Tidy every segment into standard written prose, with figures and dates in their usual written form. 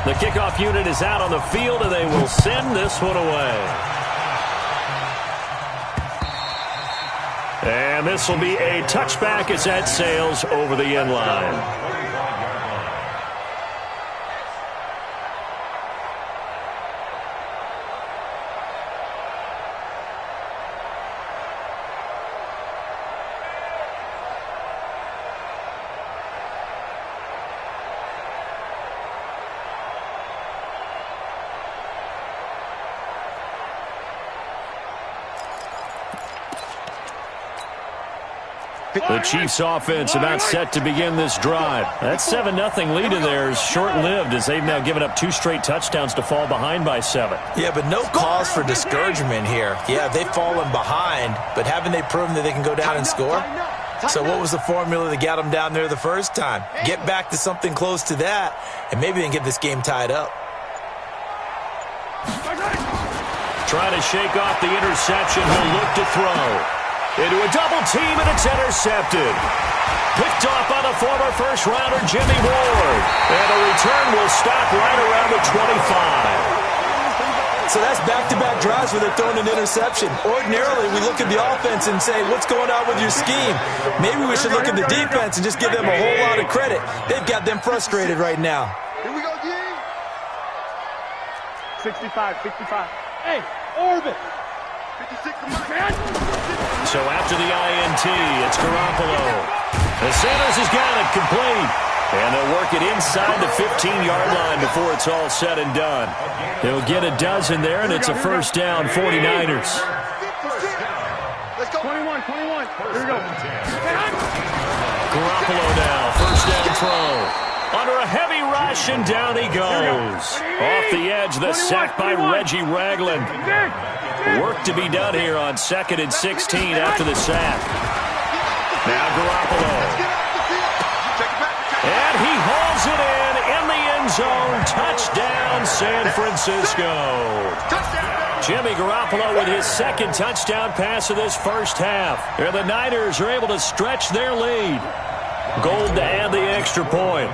The kickoff unit is out on the field, and they will send this one away. And this will be a touchback as that sails over the end line. The Chiefs offense about set to begin this drive. That 7-0 lead of theirs short-lived as they've now given up 2 straight touchdowns to fall behind by 7. Yeah, but no cause for discouragement here. Yeah, they've fallen behind, but haven't they proven that they can go down and score? So what was the formula that got them down there the first time? Get back to something close to that, and maybe they can get this game tied up. Trying to shake off the interception. He'll look to throw. Into a double team, and it's intercepted. Picked off by the former first-rounder Jimmy Ward. And the return will stop right around the 25. So that's back-to-back drives where they're throwing an interception. Ordinarily, we look at the offense and say, what's going on with your scheme? Maybe we should look at the defense and just give them a whole lot of credit. They've got them frustrated right now. Here we go, G. 65. Hey, Orbit. So after the INT, it's Garoppolo. The Sanders has got it complete. And they'll work it inside the 15-yard line before it's all said and done. They'll get a dozen there, and it's a first down, 49ers. Let's go. 21. Here we go. Garoppolo now, first down throw. Under a heavy rush, and down he goes. Off the edge, the sack by Reggie Ragland. Work to be done here on 2nd and 16 after the sack. Now Garoppolo. And he hauls it in the end zone. Touchdown, San Francisco. Jimmy Garoppolo with his 2nd touchdown pass of this first half. And the Niners are able to stretch their lead. Gold to add the extra point.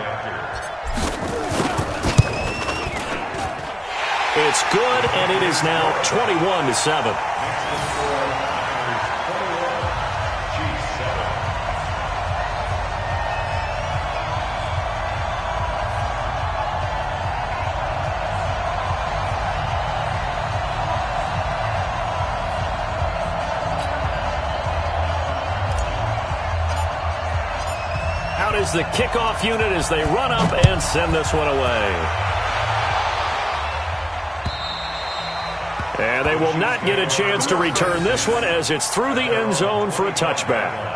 It's good, and it is now 21-7. Out is the kickoff unit as they run up and send this one away. And they will not get a chance to return this one as it's through the end zone for a touchback.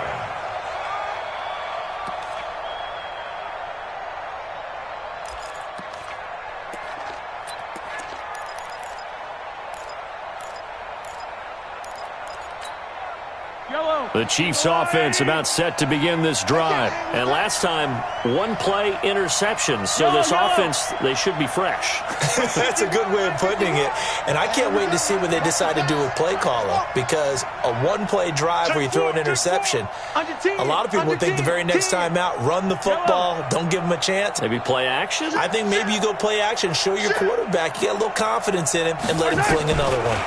The Chiefs offense about set to begin this drive. And last time, 1-play interception. So this offense, they should be fresh. That's a good way of putting it. And I can't wait to see what they decide to do with play calling. Because a 1-play drive where you throw an interception, a lot of people would think the very next time out, run the football, don't give them a chance. Maybe play action? I think maybe you go play action, show your quarterback, you get a little confidence in him, and let him fling another one.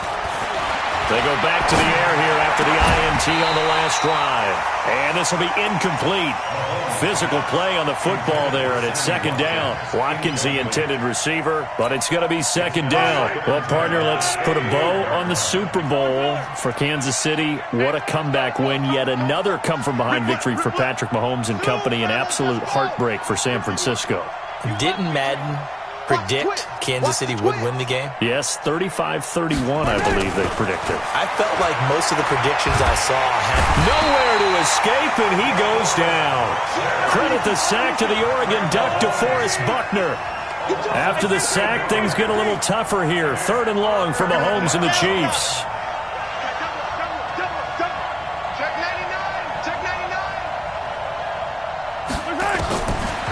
They go back to the air here after the INT on the last drive. And this will be incomplete. Physical play on the football there, and it's 2nd down. Watkins, the intended receiver, but it's going to be 2nd down. Well, partner, let's put a bow on the Super Bowl for Kansas City. What a comeback win. Yet another come-from-behind victory for Patrick Mahomes and company. An absolute heartbreak for San Francisco. Didn't Madden predict Kansas City would win the game? Yes, 35-31, I believe they predicted. I felt like most of the predictions I saw had nowhere to escape, and he goes down. Credit the sack to the Oregon Duck, DeForest Buckner. After the sack, things get a little tougher here. 3rd and long for Mahomes and the Chiefs.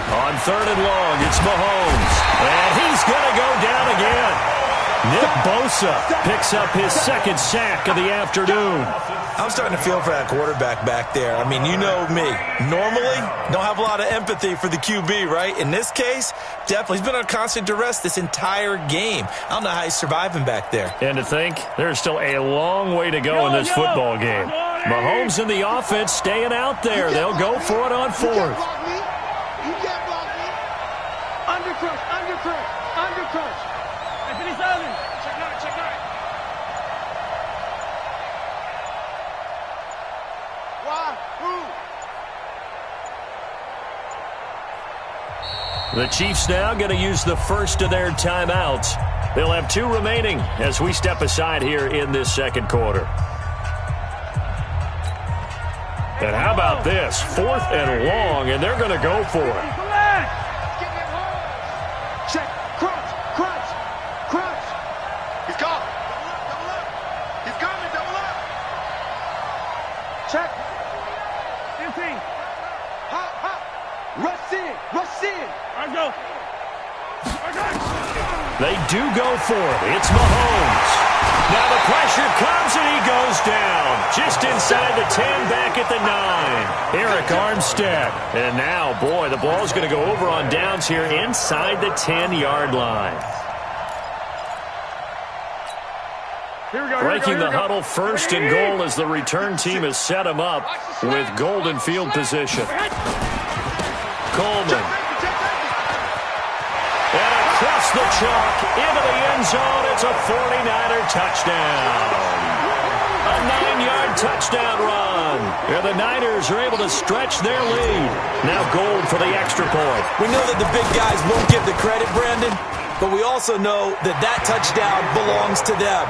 On 3rd and long, it's Mahomes. And he's going to go down again. Nick Bosa picks up his second sack of the afternoon. I'm starting to feel for that quarterback back there. I mean, you know me. Normally, don't have a lot of empathy for the QB, right? In this case, definitely. He's been on constant duress this entire game. I don't know how he's surviving back there. And to think, there's still a long way to go in this football game. Mahomes and the offense staying out there. They'll go for it on fourth. You can't block me. Undercrush, undercrush, undercrush. Check nine, check nine. Why? Who? The Chiefs now going to use the first of their timeouts. They'll have 2 remaining as we step aside here in this second quarter. And how about this? 4th and long, and they're going to go for it. Check. Crunch. Crunch. Crunch. He's caught. Double up. He's coming. Double up. Check. 15. Hop, hop. Rush in. Rush in. I go. They do go for it. It's Mahomes. Now the pressure comes and he goes down. Just inside the 10, back at the 9. Eric Armstead. And now, boy, the ball's going to go over on downs here inside the 10-yard line. Breaking the huddle, 1st and goal as the return team has set him up with golden field position. Coleman. And across the chalk, into the end zone, it's a 49er touchdown. A 9-yard touchdown run. And the Niners are able to stretch their lead. Now Gold for the extra point. We know that the big guys won't give the credit, Brandon, but we also know that that touchdown belongs to them.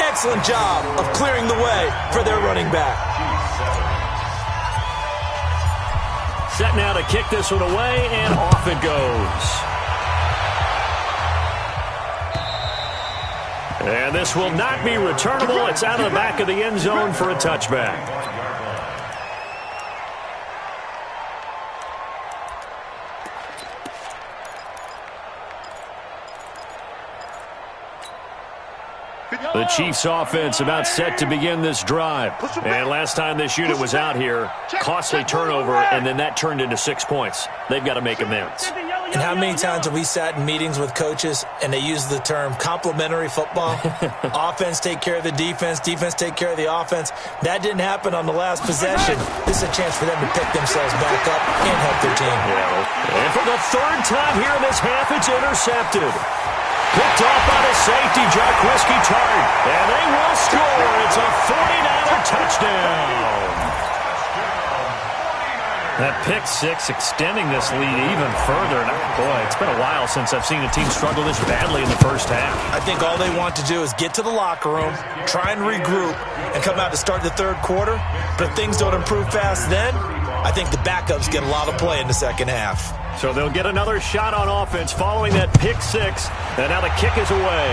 Excellent job of clearing the way for their running back. Set now to kick this one away, and off it goes. And this will not be returnable. It's out of the back of the end zone for a touchback. The Chiefs offense about set to begin this drive. And last time this unit was out here, costly turnover, and then that turned into 6 points. They've got to make amends. And how many times have we sat in meetings with coaches and they use the term complementary football? Offense take care of the defense, defense take care of the offense. That didn't happen on the last possession. This is a chance for them to pick themselves back up and help their team. Yeah. And for the 3rd time here in this half, it's intercepted. Picked off by the safety, Jarquiski Tart. And they will score. It's a 49er touchdown. That pick 6 extending this lead even further. And boy, it's been a while since I've seen a team struggle this badly in the first half. I think all they want to do is get to the locker room, try and regroup, and come out to start the 3rd quarter. But if things don't improve fast then, I think the backups get a lot of play in the second half. So they'll get another shot on offense following that pick 6. And now the kick is away.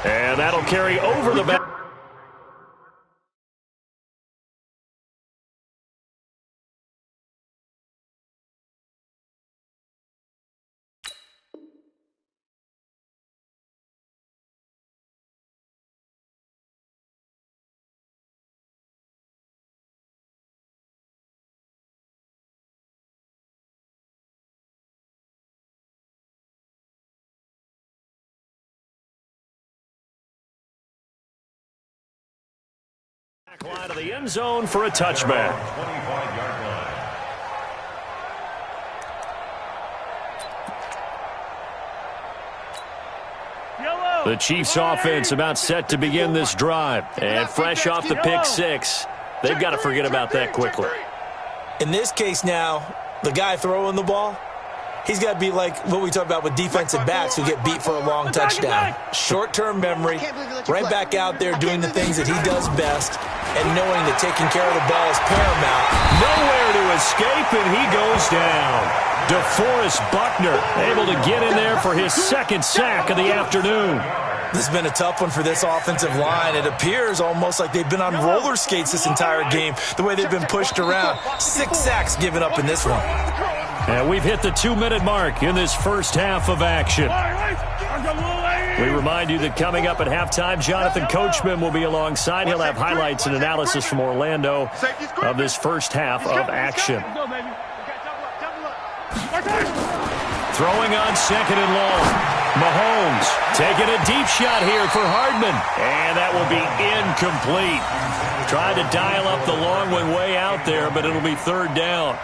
And that'll carry over the back. Line of the end zone for a touchback. The Chiefs offense about set to begin this drive. And fresh off the pick 6, they've got to forget about that quickly. In this case now, the guy throwing the ball, he's got to be like what we talk about with defensive backs who get beat for a long touchdown. Short-term memory, right back out there doing the things that he does best, and knowing that taking care of the ball is paramount. Nowhere to escape, and he goes down. DeForest Buckner able to get in there for his 2nd sack of the afternoon. This has been a tough one for this offensive line. It appears almost like they've been on roller skates this entire game, the way they've been pushed around. 6 sacks given up in this one. And we've hit the 2-minute mark in this first half of action. We remind you that coming up at halftime, Jonathan Coachman will be alongside. He'll have highlights and analysis from Orlando of this first half of action. Throwing on second and long. Mahomes taking a deep shot here for Hardman. And that will be incomplete. Tried to dial up the long one way out there, but it'll be third down.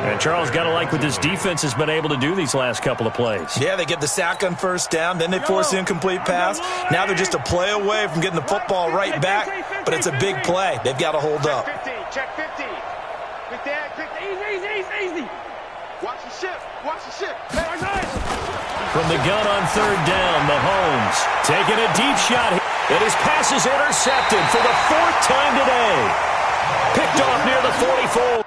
And Charles, got to like what this defense has been able to do these last couple of plays. Yeah, they get the sack on first down, then they force the incomplete pass. Now they're just a play away from getting the football right back, but it's a big play. They've got to hold up. Check 50. Easy. Watch the ship. From the gun on third down, Mahomes taking a deep shot. And his pass is intercepted for the fourth time today. Picked off near the 44.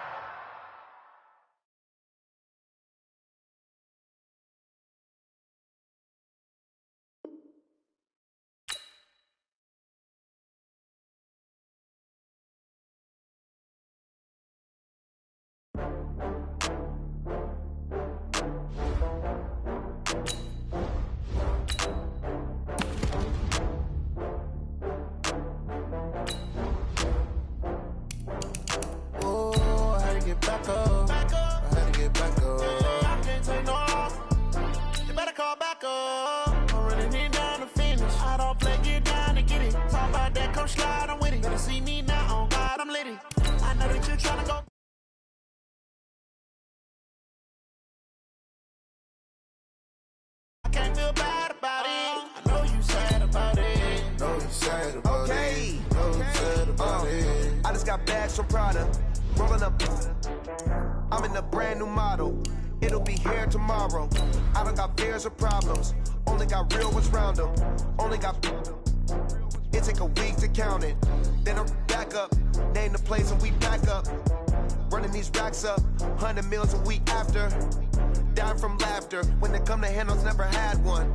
From Prada, rolling up. I'm in a brand new model. It'll be here tomorrow. I don't got fears or problems. Only got real ones round them. Only got. It take a week to count it. Then I'm back up. Name the place and we back up. Running these racks up. 100 meals a week after. Dying from laughter. When it come to handles, never had one.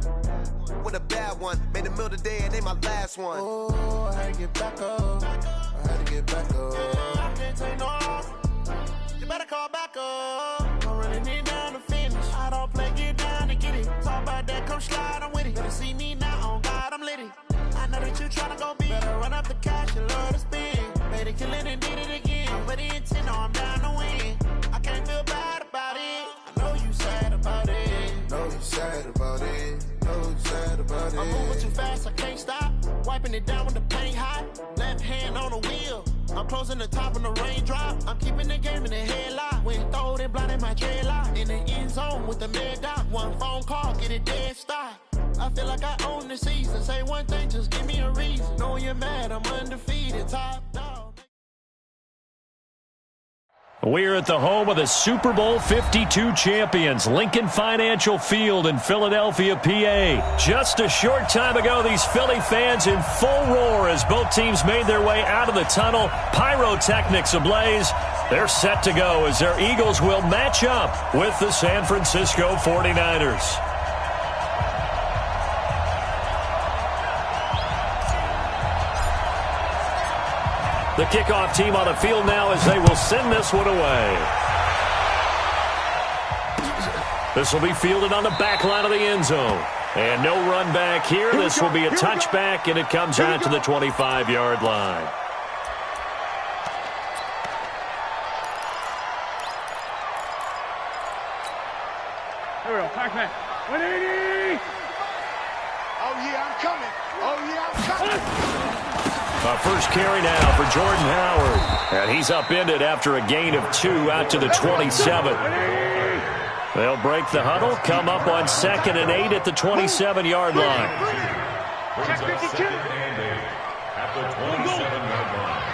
With a bad one. Made a meal today and they my last one. Oh, I had to get back up. I had to get back up. I can't take no off. You better call back up. I'm running it down to finish. I don't play, get down to get it. Talk about that, come slide, I'm with it. Better see me now, on God, I'm litty. I know that you tryna go big. Better run up the cash, you love to spend. Made it, kill it, and did it again. I'm with the intent, no, I'm down to win. I can't feel bad about it. I know you sad about it. Know you sad about it. Know you sad about it. I'm moving too fast, I can't stop. Wiping it down with the paint hot. Left hand on the wheel. I'm closing the top on the raindrop. I'm keeping the game in the headlock. When throwed and blinded my dreadlock. In the end zone with the mad dot. One phone call, get it dead stop. I feel like I own the season. Say one thing, just give me a reason. Knowing you're mad, I'm undefeated. Top dog. We're at the home of the Super Bowl 52 champions, Lincoln Financial Field in Philadelphia, PA. Just a short time ago, these Philly fans in full roar as both teams made their way out of the tunnel. Pyrotechnics ablaze. They're set to go as their Eagles will match up with the San Francisco 49ers. The kickoff team on the field now as they will send this one away. This will be fielded on the back line of the end zone. And no run back here. This will be a touchback, and it comes out to the 25-yard line. Here we go, Pac-Man. 180! Oh, yeah, I'm coming. Oh, yeah, I'm coming. First carry now for Jordan Howard. And he's upended after a gain of 2 out to the 27. They'll break the huddle, come up on 2nd and 8 at the 27-yard line. Check 52. At the 27-yard line.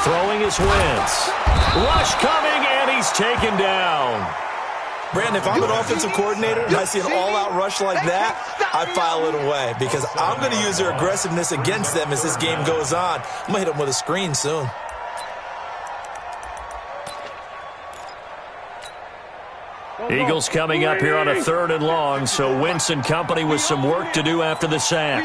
Throwing his Wentz. Rush coming, and he's taken down. Brandon, if I'm an offensive coordinator and I see an all-out rush like that, I file it away because I'm going to use their aggressiveness against them as this game goes on. I'm going to hit them with a screen soon. Eagles coming up here on a 3rd and long, so Wentz and company with some work to do after the sack.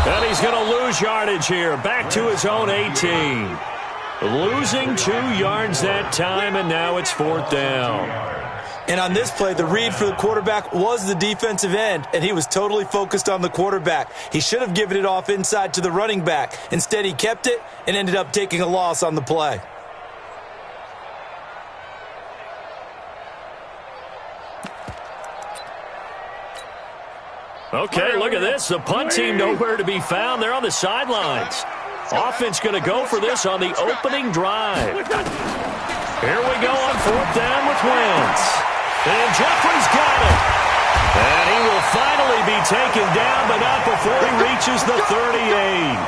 And he's going to lose yardage here. Back to his own 18. Losing 2 yards that time, and now it's 4th down. And on this play, the read for the quarterback was the defensive end, and he was totally focused on the quarterback. He should have given it off inside to the running back. Instead, he kept it and ended up taking a loss on the play. Okay, look at this. The punt team nowhere to be found. They're on the sidelines. Offense going to go for this on the opening drive. Here we go on 4th down with Wentz. And Jeffrey's got it. And he will finally be taken down, but not before he reaches the 38.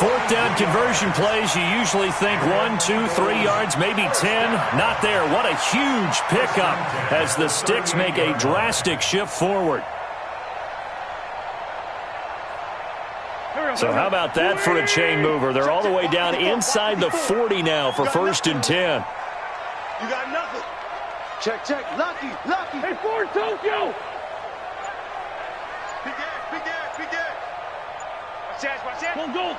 4th down conversion plays, you usually think 1, 2, 3 yards, maybe 10. Not there. What a huge pickup as the Sticks make a drastic shift forward. So how about that for a chain mover? They're all the way down inside the 40 now for 1st and 10. You got nothing. Check, check. Lucky. Hey, Ford, Tokyo. Big air. Watch out. Go.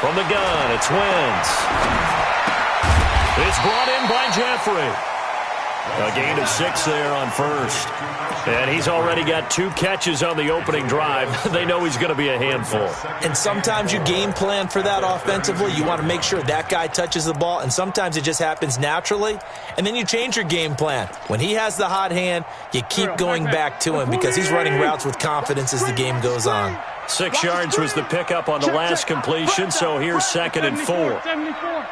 From the gun, it's Wentz. It's brought in by Jeffrey. A gain of 6 there on 1st. And he's already got 2 catches on the opening drive. They know he's going to be a handful. And sometimes you game plan for that offensively. You want to make sure that guy touches the ball, and sometimes it just happens naturally. And then you change your game plan. When he has the hot hand, you keep going back to him because he's running routes with confidence as the game goes on. 6 yards was the pickup on the last completion, so here's 2nd and 4. 74.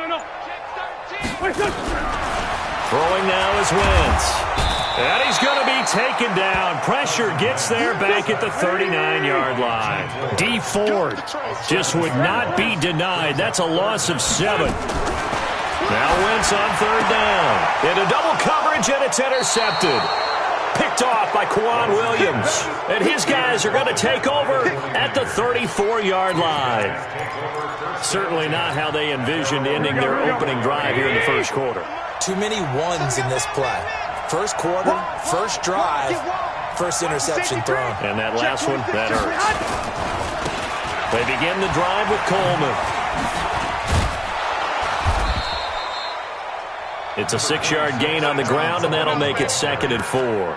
No. Throwing now is Wentz. And he's going to be taken down. Pressure gets there back at the 39-yard line. D. Ford just would not be denied. That's a loss of 7. Now Wentz on 3rd down. Into double coverage, and it's intercepted. Picked off by Quan Williams. And his guys are going to take over at the 34-yard line. Certainly not how they envisioned ending their opening drive here in the 1st quarter. Too many ones in this play. 1st quarter, 1st drive, 1st interception thrown. And that last one, that hurts. They begin the drive with Coleman. It's a 6-yard gain on the ground, and that'll make it 2nd and 4. All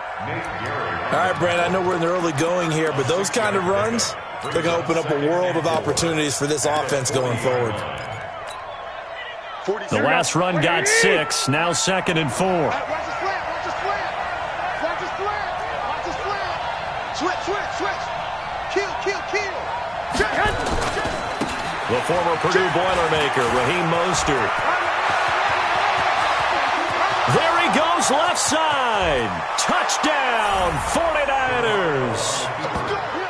right, Brent, I know we're in the early going here, but those kind of runs, they're going to open up a world of opportunities for this offense going forward. The last run got 6, now 2nd and 4. Watch the slant. Switch. Kill. The former Purdue Boilermaker, Raheem Mostert. There he goes, left side. Touchdown, 49ers.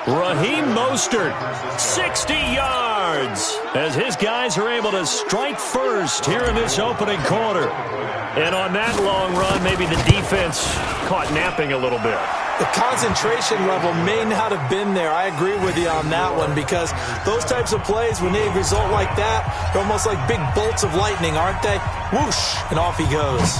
Raheem Mostert, 60 yards, as his guys are able to strike first here in this opening quarter. And on that long run, maybe the defense caught napping a little bit. The concentration level may not have been there. I agree with you on that one, because those types of plays, when they result like that, they're almost like big bolts of lightning, aren't they? Whoosh, and off he goes.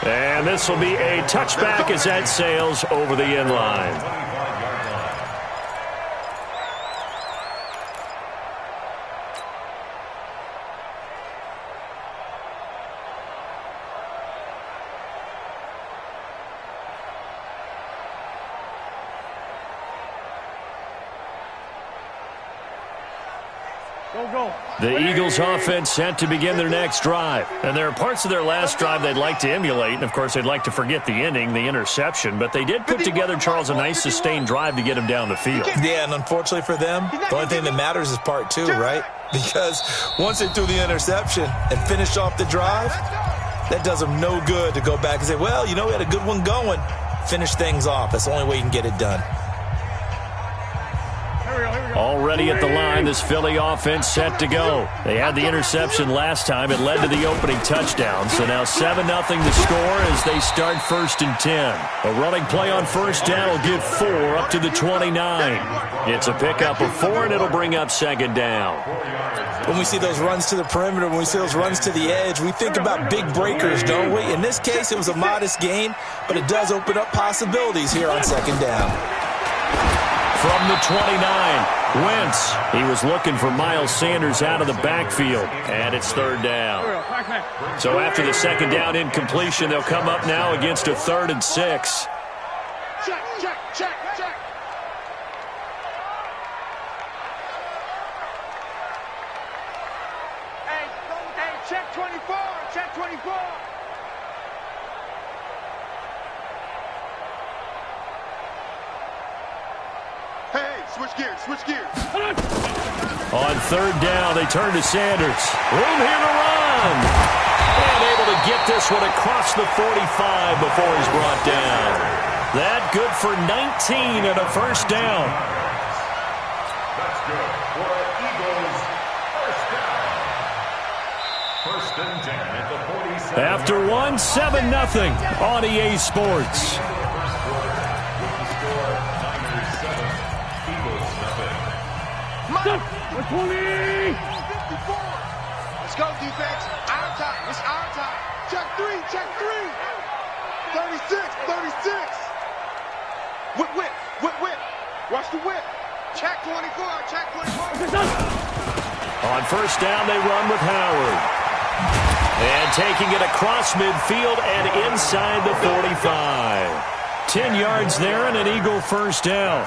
And this will be a touchback as that sails over the end line. The Eagles offense set to begin their next drive. And there are parts of their last drive they'd like to emulate. And, of course, they'd like to forget the ending, the interception. But they did put together, Charles, a nice sustained drive to get him down the field. Yeah, and unfortunately for them, the only thing that matters is part 2, right? Because once they threw the interception and finished off the drive, that does them no good to go back and say, well, you know, we had a good one going. Finish things off. That's the only way you can get it done. Already at the line, this Philly offense set to go. They had the interception last time. It led to the opening touchdown. So now 7-0 the score as they start 1st and 10. A running play on first down will give 4 up to the 29. It's a pickup of 4, and it'll bring up 2nd down. When we see those runs to the perimeter, when we see those runs to the edge, we think about big breakers, don't we? In this case, it was a modest gain, but it does open up possibilities here on 2nd down. From the 29, Wentz. He was looking for Miles Sanders out of the backfield, and it's 3rd down. So after the 2nd down incompletion, they'll come up now against a 3rd and 6. Check, check, check, check. Hey, check 24, check 24. Hey, switch gears, switch gears. On 3rd down, they turn to Sanders. Room here to run. And able to get this one across the 45 before he's brought down. That good for 19 and a 1st down. That's good for Eagles' 1st down. 1st and 10 at the 47. After 1-7-0 on EA Sports. Let's go, defense. Our time. It's our time. Check 3. Check 3. 36. 36. Whip, whip. Whip, whip. Watch the whip. Check 24. Check 24. On 1st down, they run with Howard. And taking it across midfield and inside the 45. 10 yards there and an Eagle 1st down.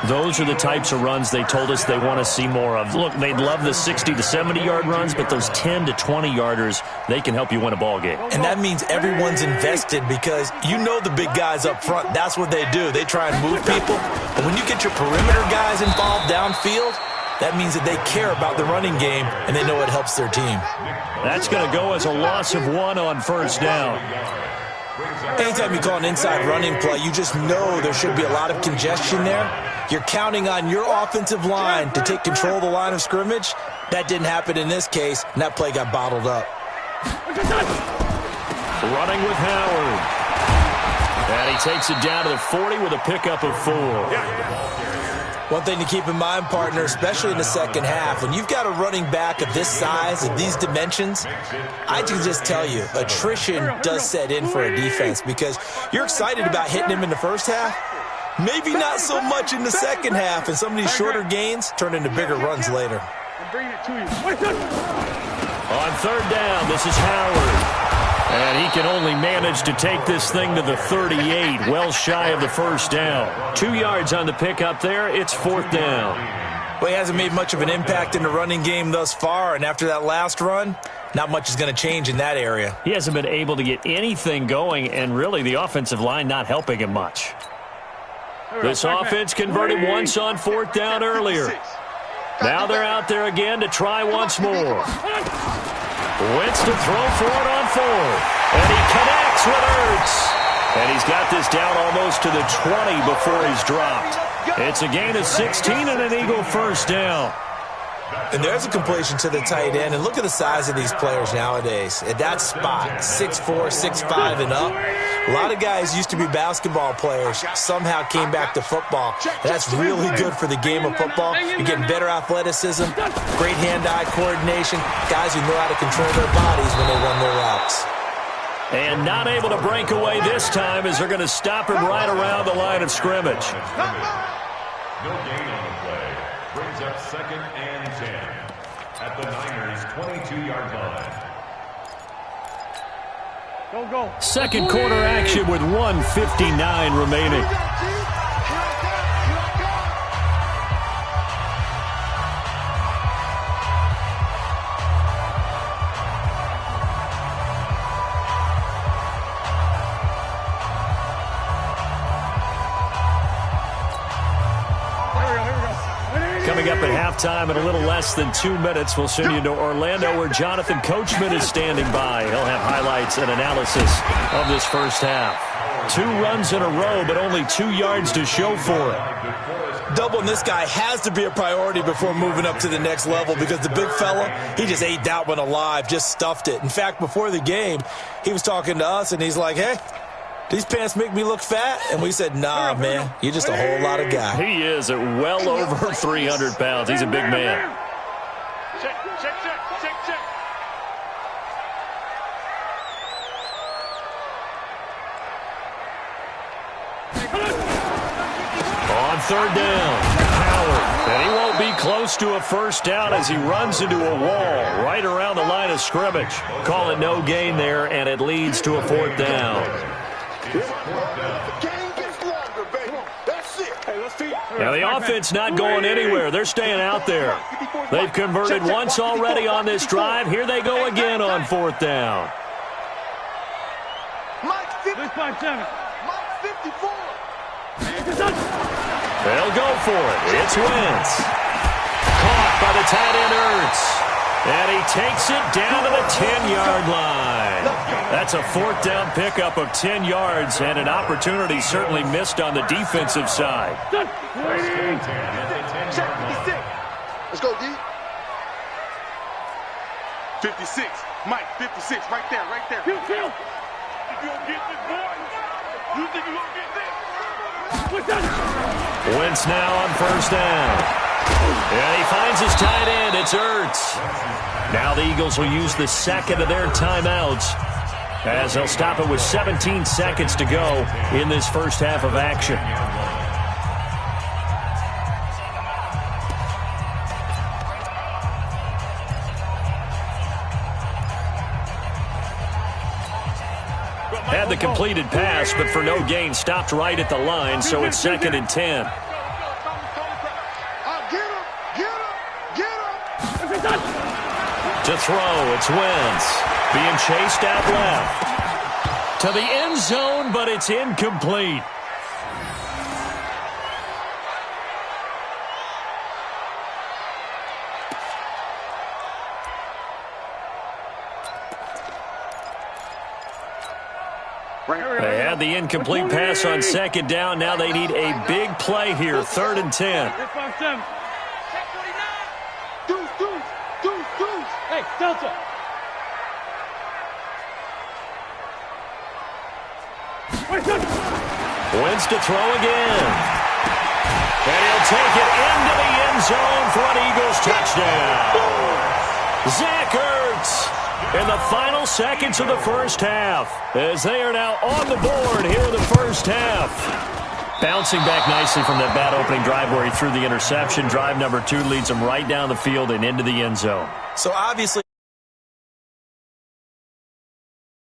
Those are the types of runs they told us they want to see more of. Look, they'd love the 60 to 70-yard runs, but those 10 to 20-yarders, they can help you win a ball game. And that means everyone's invested because you know the big guys up front, that's what they do. They try and move people. But when you get your perimeter guys involved downfield, that means that they care about the running game and they know it helps their team. That's going to go as a loss of 1 on 1st down. Anytime you call an inside running play, you just know there should be a lot of congestion there. You're counting on your offensive line to take control of the line of scrimmage. That didn't happen in this case, and that play got bottled up. Running with Howard. And he takes it down to the 40 with a pickup of 4. One thing to keep in mind, partner, especially in the 2nd half, when you've got a running back of this size, of these dimensions, I can just tell you, attrition does set in for a defense because you're excited about hitting him in the 1st half. Maybe not so much in the 2nd half, and some of these shorter gains turn into bigger runs later. I'm bringing it to you. On 3rd down, this is Howard. And he can only manage to take this thing to the 38, well shy of the 1st down. 2 yards on the pickup there. It's 4th down. Well, he hasn't made much of an impact in the running game thus far, and after that last run, not much is going to change in that area. He hasn't been able to get anything going, and really the offensive line not helping him much. This offense converted once on 4th down earlier. Now they're out there again to try once more. Wentz to throw for it on 4th. And he connects with Ertz. And he's got this down almost to the 20 before he's dropped. It's a gain of 16 and an Eagle 1st down. And there's a completion to the tight end. And look at the size of these players nowadays. At that spot, 6'4", 6'5", and up. A lot of guys used to be basketball players, somehow came back to football. That's really good for the game of football. You're getting better athleticism, great hand-eye coordination, guys who know how to control their bodies when they run their routes. And not able to break away this time as they're going to stop him right around the line of scrimmage. No gain on the play. Brings up 2nd and 10 at the Niners' 22-yard line. Go. 2nd quarter action with 1:59 remaining. Coming up at halftime in a little less than 2 minutes, we'll send you to Orlando where Jonathan Coachman is standing by. He'll have highlights and analysis of this 1st half. 2 runs in a row, but only 2 yards to show for it. Doubling this guy has to be a priority before moving up to the next level because the big fella, he just ate that one alive, just stuffed it. In fact, before the game, he was talking to us, and he's like, hey, these pants make me look fat? And we said, nah, man, you're just a whole lot of guy. He is at well over 300 pounds. He's a big man. Check, check, check, check, check. On third down, Howard. And he won't be close to a first down as he runs into a wall right around the line of scrimmage. Call it no gain there, and it leads to a fourth down. Now, the offense not going anywhere. They're staying out there. They've converted once already on this drive. Here they go again on fourth down. Mike 54. They'll go for it. It's Wentz. Caught by the tight end Ertz. And he takes it down to the 10-yard line. That's a fourth down pickup of 10 yards and an opportunity certainly missed on the defensive side. Check 56. Let's go, D. 56. Mike, 56. Right there, right there. You don't get this, boy. You think you're going to get this? Wentz now on first down. And he finds his tight end. It's Ertz. Now the Eagles will use the second of their timeouts as they'll stop it with 17 seconds to go in this first half of action. Had the completed pass, but for no gain, stopped right at the line, so it's 2nd and 10. To throw, it's Wentz. Being chased out left. To the end zone, but it's incomplete. They had the incomplete pass on second down. Now they need a big play here, 3rd and 10. Hey, Delta. Wentz to throw again. And he'll take it into the end zone for an Eagles touchdown. Zach Ertz in the final seconds of the first half as they are now on the board here in the first half. Bouncing back nicely from that bad opening drive where he threw the interception. Drive number 2 leads him right down the field and into the end zone. So obviously